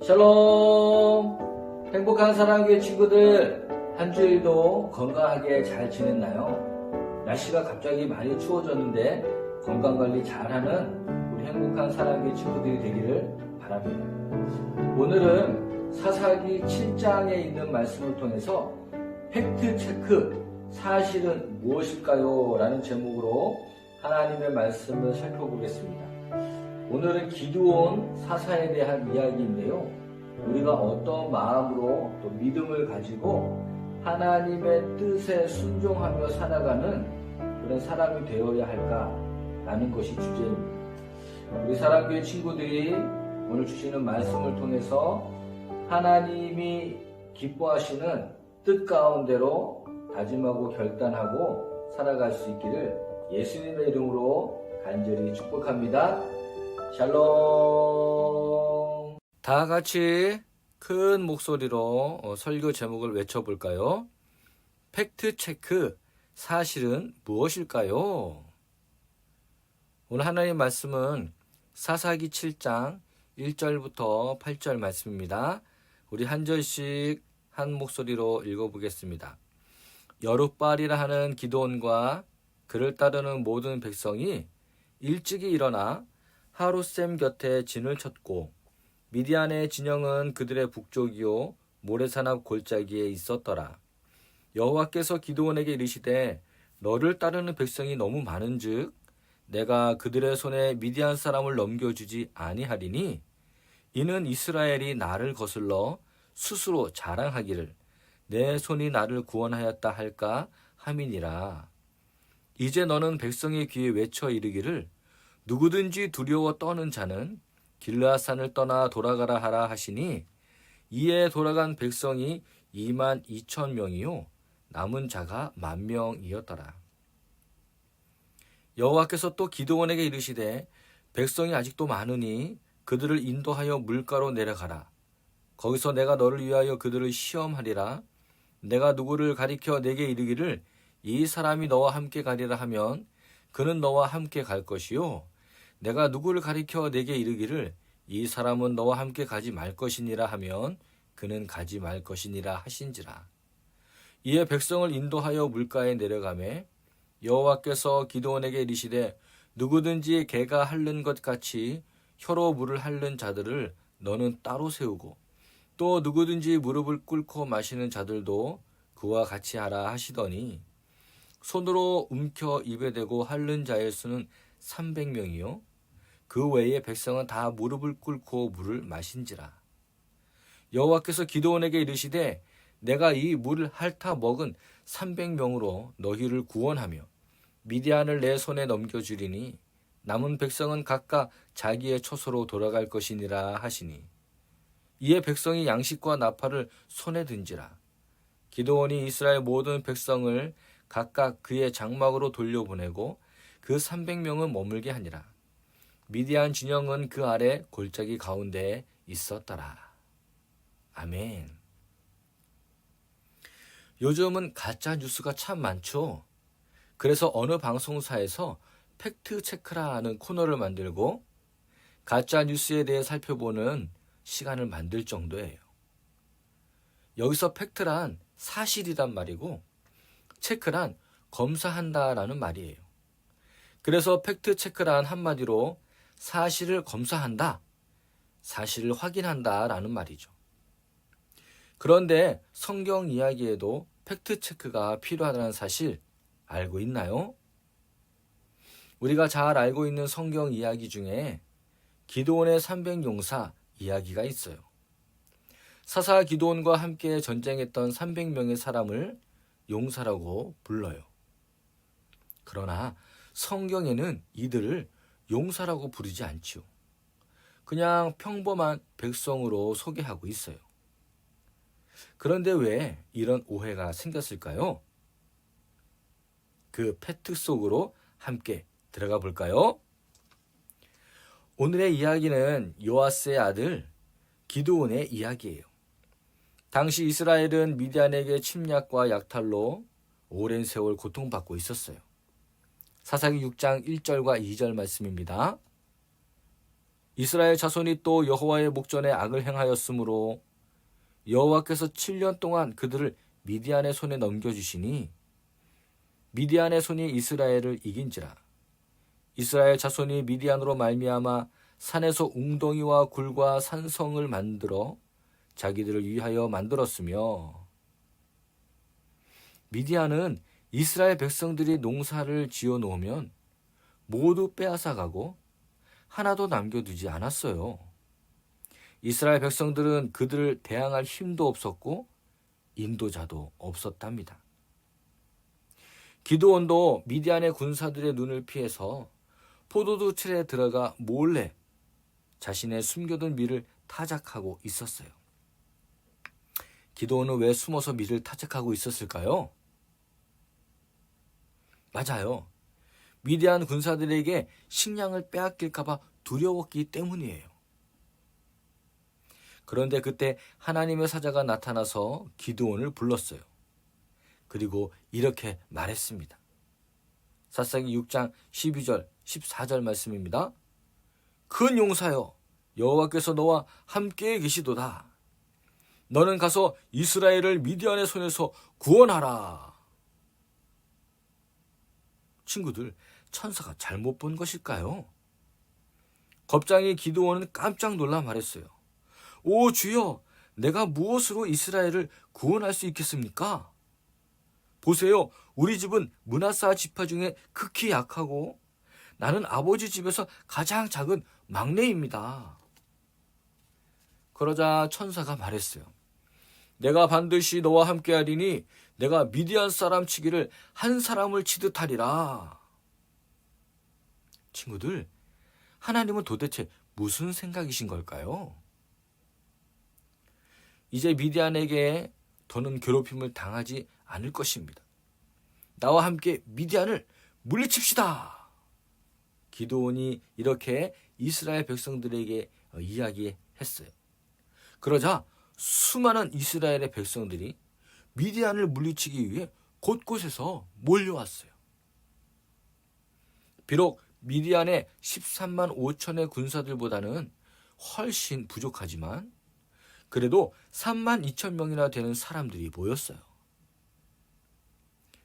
샬롬! 행복한 사랑교회 친구들, 한 주일도 건강하게 잘 지냈나요? 날씨가 갑자기 많이 추워졌는데 건강관리 잘하는 우리 행복한 사랑교회 친구들이 되기를 바랍니다. 오늘은 사사기 7장에 있는 말씀을 통해서 팩트체크, 사실은 무엇일까요? 라는 제목으로 하나님의 말씀을 살펴보겠습니다. 오늘은 기드온 사사에 대한 이야기인데요. 우리가 어떤 마음으로 또 믿음을 가지고 하나님의 뜻에 순종하며 살아가는 그런 사람이 되어야 할까라는 것이 주제입니다. 우리 사랑교회 친구들이 오늘 주시는 말씀을 통해서 하나님이 기뻐하시는 뜻 가운데로 다짐하고 결단하고 살아갈 수 있기를 예수님의 이름으로 간절히 축복합니다. 샬롬. 다 같이 큰 목소리로 설교 제목을 외쳐볼까요? 팩트체크, 사실은 무엇일까요? 오늘 하나님의 말씀은 사사기 7장 1절부터 8절 말씀입니다. 우리 한 절씩 한 목소리로 읽어보겠습니다. 여룻바알이라 하는 기드온과 그를 따르는 모든 백성이 일찍이 일어나 하룻샘 곁에 진을 쳤고 미디안의 진영은 그들의 북쪽이요 모래산 앞 골짜기에 있었더라. 여호와께서 기드온에게 이르시되 너를 따르는 백성이 너무 많은즉 내가 그들의 손에 미디안 사람을 넘겨주지 아니하리니 이는 이스라엘이 나를 거슬러 스스로 자랑하기를 내 손이 나를 구원하였다 할까 함이니라. 이제 너는 백성의 귀에 외쳐 이르기를 누구든지 두려워 떠는 자는 길르앗산을 떠나 돌아가라 하라 하시니 이에 돌아간 백성이 22,000명이요 남은 자가 10,000명이었더라. 여호와께서 또 기드온에게 이르시되 백성이 아직도 많으니 그들을 인도하여 물가로 내려가라. 거기서 내가 너를 위하여 그들을 시험하리라. 내가 누구를 가리켜 내게 이르기를 이 사람이 너와 함께 가리라 하면 그는 너와 함께 갈 것이요 내가 누구를 가리켜 내게 이르기를 이 사람은 너와 함께 가지 말 것이니라 하면 그는 가지 말 것이니라 하신지라. 이에 백성을 인도하여 물가에 내려가매 여호와께서 기드온에게 이르시되 누구든지 개가 핥는 것 같이 혀로 물을 핥는 자들을 너는 따로 세우고 또 누구든지 무릎을 꿇고 마시는 자들도 그와 같이 하라 하시더니 손으로 움켜 입에 대고 핥는 자의 수는 300명이요 그 외에 백성은 다 무릎을 꿇고 물을 마신지라. 여호와께서 기드온에게 이르시되 내가 이 물을 핥아 먹은 300명으로 너희를 구원하며 미디안을 내 손에 넘겨주리니 남은 백성은 각각 자기의 처소로 돌아갈 것이니라 하시니 이에 백성이 양식과 나팔을 손에 든지라. 기드온이 이스라엘 모든 백성을 각각 그의 장막으로 돌려보내고 그 300명은 머물게 하니라. 미디안 진영은 그 아래 골짜기 가운데에 있었더라. 아멘. 요즘은 가짜 뉴스가 참 많죠. 그래서 어느 방송사에서 팩트 체크라는 코너를 만들고 가짜 뉴스에 대해 살펴보는 시간을 만들 정도예요. 여기서 팩트란 사실이란 말이고 체크란 검사한다라는 말이에요. 그래서 팩트 체크란 한마디로 사실을 검사한다, 사실을 확인한다라는 말이죠. 그런데 성경 이야기에도 팩트 체크가 필요하다는 사실 알고 있나요? 우리가 잘 알고 있는 성경 이야기 중에 기드온의 300용사 이야기가 있어요. 사사 기드온과 함께 전쟁했던 300명의 사람을 용사라고 불러요. 그러나 성경에는 이들을 용사라고 부르지 않지요. 그냥 평범한 백성으로 소개하고 있어요. 그런데 왜 이런 오해가 생겼을까요? 그 팩트 속으로 함께 들어가 볼까요? 오늘의 이야기는 요아스의 아들 기드온의 이야기예요. 당시 이스라엘은 미디안에게 침략과 약탈로 오랜 세월 고통받고 있었어요. 사사기 6장 1절과 2절 말씀입니다. 이스라엘 자손이 또 여호와의 목전에 악을 행하였으므로 여호와께서 7년 동안 그들을 미디안의 손에 넘겨주시니 미디안의 손이 이스라엘을 이긴지라. 이스라엘 자손이 미디안으로 말미암아 산에서 웅덩이와 굴과 산성을 만들어 자기들을 위하여 만들었으며, 미디안은 이스라엘 백성들이 농사를 지어 놓으면 모두 빼앗아가고 하나도 남겨두지 않았어요. 이스라엘 백성들은 그들을 대항할 힘도 없었고 인도자도 없었답니다. 기드온도 미디안의 군사들의 눈을 피해서 포도주 틀에 들어가 몰래 자신의 숨겨둔 밀을 타작하고 있었어요. 기드온은 왜 숨어서 밀을 타작하고 있었을까요? 맞아요. 미디안 군사들에게 식량을 빼앗길까 봐 두려웠기 때문이에요. 그런데 그때 하나님의 사자가 나타나서 기드온을 불렀어요. 그리고 이렇게 말했습니다. 사사기 6장 12절 14절 말씀입니다. 큰 용사여, 여호와께서 너와 함께 계시도다. 너는 가서 이스라엘을 미디안의 손에서 구원하라. 친구들, 천사가 잘못 본 것일까요? 겁장이 기드온은 깜짝 놀라 말했어요. 오 주여, 내가 무엇으로 이스라엘을 구원할 수 있겠습니까? 보세요, 우리 집은 므낫사 지파 중에 극히 약하고 나는 아버지 집에서 가장 작은 막내입니다. 그러자 천사가 말했어요. 내가 반드시 너와 함께하리니 내가 미디안 사람 치기를 한 사람을 치듯 하리라. 친구들, 하나님은 도대체 무슨 생각이신 걸까요? 이제 미디안에게 더는 괴롭힘을 당하지 않을 것입니다. 나와 함께 미디안을 물리칩시다. 기드온이 이렇게 이스라엘 백성들에게 이야기했어요. 그러자 수많은 이스라엘의 백성들이 미디안을 물리치기 위해 곳곳에서 몰려왔어요. 비록 미디안의 13만 5천의 군사들보다는 훨씬 부족하지만 그래도 3만 2천 명이나 되는 사람들이 모였어요.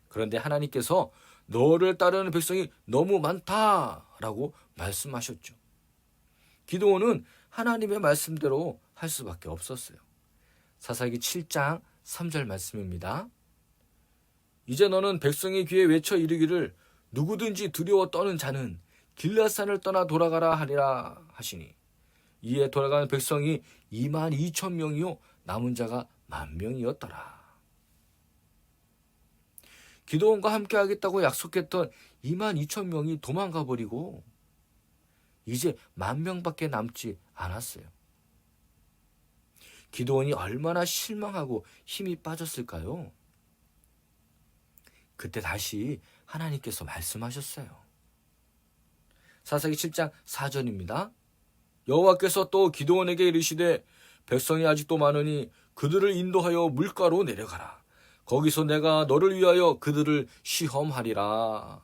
그런데 하나님께서 너를 따르는 백성이 너무 많다라고 말씀하셨죠. 기드온은 하나님의 말씀대로 할 수밖에 없었어요. 사사기 7장 3절 말씀입니다. 이제 너는 백성의 귀에 외쳐 이르기를 누구든지 두려워 떠는 자는 길앗산을 떠나 돌아가라 하리라 하시니 이에 돌아가는 백성이 2만 2천 명이요 남은 자가 10,000명이었더라. 기드온과 함께 하겠다고 약속했던 2만 2천 명이 도망가 버리고 이제 10,000명밖에 남지 않았어요. 기드온이 얼마나 실망하고 힘이 빠졌을까요? 그때 다시 하나님께서 말씀하셨어요. 사사기 7장 4절입니다. 여호와께서 또 기드온에게 이르시되 백성이 아직도 많으니 그들을 인도하여 물가로 내려가라. 거기서 내가 너를 위하여 그들을 시험하리라.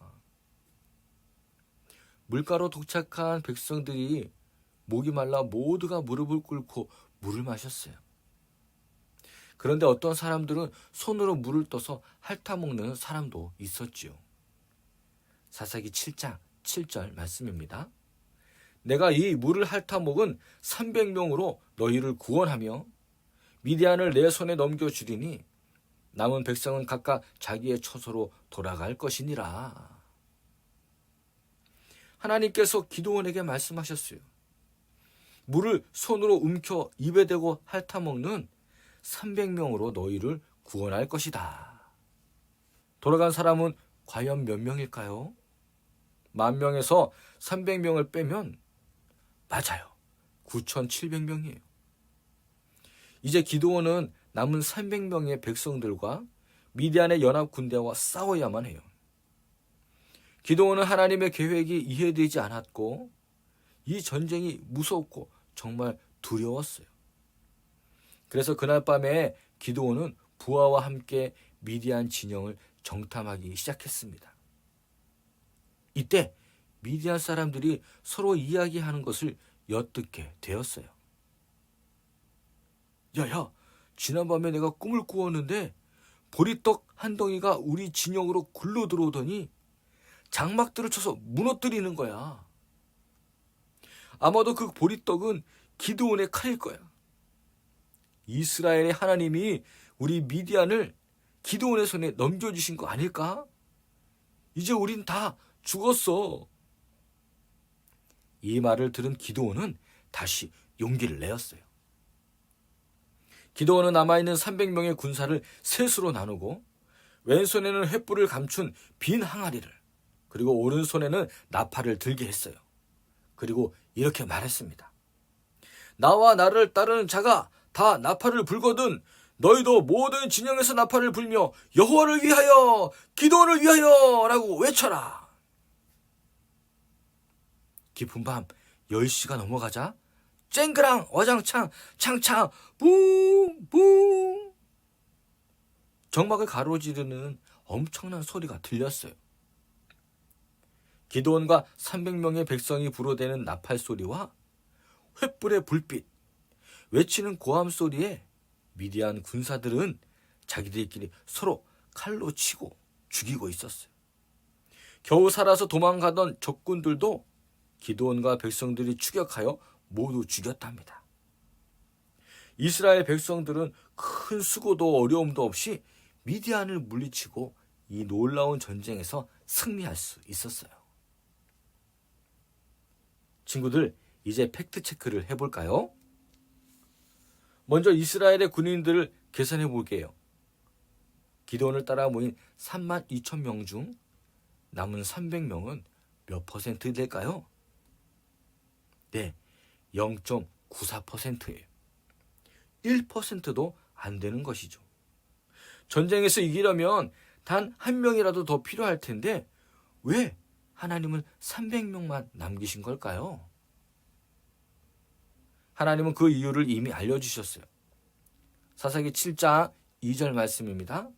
물가로 도착한 백성들이 목이 말라 모두가 무릎을 꿇고 물을 마셨어요. 그런데 어떤 사람들은 손으로 물을 떠서 핥아먹는 사람도 있었지요. 사사기 7장 7절 말씀입니다. 내가 이 물을 핥아먹은 300명으로 너희를 구원하며 미디안을 내 손에 넘겨주리니 남은 백성은 각각 자기의 처소로 돌아갈 것이니라. 하나님께서 기드온에게 말씀하셨어요. 물을 손으로 움켜 입에 대고 핥아먹는 300명으로 너희를 구원할 것이다. 돌아간 사람은 과연 몇 명일까요? 10,000명에서 300명을 빼면 맞아요. 9,700명이에요. 이제 기드온은 남은 300명의 백성들과 미디안의 연합 군대와 싸워야만 해요. 기드온은 하나님의 계획이 이해되지 않았고 이 전쟁이 무섭고 정말 두려웠어요. 그래서 그날 밤에 기드온은 부하와 함께 미디안 진영을 정탐하기 시작했습니다. 이때 미디안 사람들이 서로 이야기하는 것을 엿듣게 되었어요. 야야, 지난밤에 내가 꿈을 꾸었는데 보리떡 한 덩이가 우리 진영으로 굴러 들어오더니 장막들을 쳐서 무너뜨리는 거야. 아마도 그 보리떡은 기드온의 칼일 거야. 이스라엘의 하나님이 우리 미디안을 기드온의 손에 넘겨주신 거 아닐까? 이제 우린 다 죽었어. 이 말을 들은 기드온은 다시 용기를 내었어요. 기드온은 남아있는 300명의 군사를 셋으로 나누고 왼손에는 횃불을 감춘 빈 항아리를, 그리고 오른손에는 나팔을 들게 했어요. 그리고 이렇게 말했습니다. 나와 나를 따르는 자가 다 나팔을 불거든 너희도 모든 진영에서 나팔을 불며 여호와를 위하여, 기드온을 위하여 라고 외쳐라. 깊은 밤 10시가 넘어가자 쨍그랑 어장창 창창 붕붕 정막을 가로지르는 엄청난 소리가 들렸어요. 기드온과 300명의 백성이 불어대는 나팔 소리와 횃불의 불빛, 외치는 고함 소리에 미디안 군사들은 자기들끼리 서로 칼로 치고 죽이고 있었어요. 겨우 살아서 도망가던 적군들도 기드온과 백성들이 추격하여 모두 죽였답니다. 이스라엘 백성들은 큰 수고도 어려움도 없이 미디안을 물리치고 이 놀라운 전쟁에서 승리할 수 있었어요. 친구들, 이제 팩트 체크를 해볼까요? 먼저 이스라엘의 군인들을 계산해 볼게요. 기드온을 따라 모인 32,000명 중 남은 300명은 몇 퍼센트 될까요? 네, 0.94%예요. 1%도 안 되는 것이죠. 전쟁에서 이기려면 단 한 명이라도 더 필요할 텐데 왜 하나님은 300명만 남기신 걸까요? 하나님은 그 이유를 이미 알려주셨어요. 사사기 7장 2절 말씀입니다.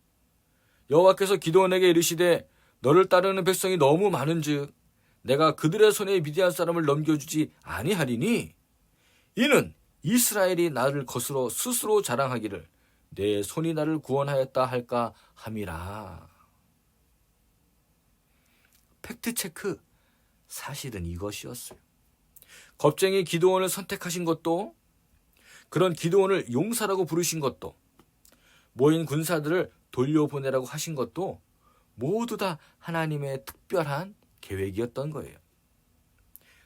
여호와께서 기드온에게 이르시되 너를 따르는 백성이 너무 많은즉 내가 그들의 손에 미디안 사람을 넘겨주지 아니하리니 이는 이스라엘이 나를 거스러 스스로 자랑하기를 내 손이 나를 구원하였다 할까 함이라. 팩트체크, 사실은 이것이었어요. 겁쟁이 기드온을 선택하신 것도, 그런 기드온을 용사라고 부르신 것도, 모인 군사들을 돌려보내라고 하신 것도 모두 다 하나님의 특별한 계획이었던 거예요.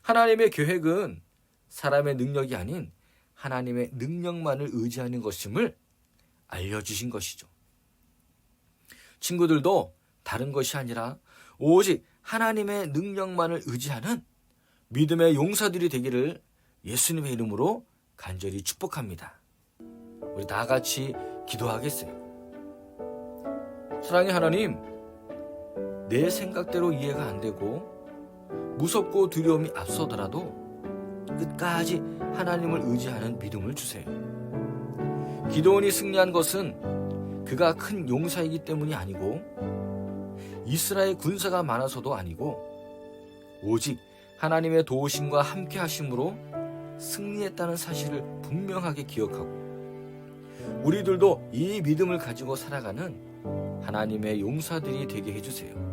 하나님의 계획은 사람의 능력이 아닌 하나님의 능력만을 의지하는 것임을 알려주신 것이죠. 친구들도 다른 것이 아니라 오직 하나님의 능력만을 의지하는 믿음의 용사들이 되기를 예수님의 이름으로 간절히 축복합니다. 우리 다 같이 기도하겠어요. 사랑의 하나님, 내 생각대로 이해가 안 되고 무섭고 두려움이 앞서더라도 끝까지 하나님을 의지하는 믿음을 주세요. 기드온이 승리한 것은 그가 큰 용사이기 때문이 아니고 이스라엘 군사가 많아서도 아니고 오직 하나님의 도우심과 함께 하심으로 승리했다는 사실을 분명하게 기억하고 우리들도 이 믿음을 가지고 살아가는 하나님의 용사들이 되게 해주세요.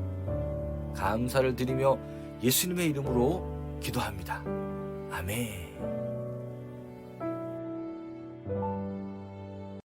감사를 드리며 예수님의 이름으로 기도합니다. 아멘.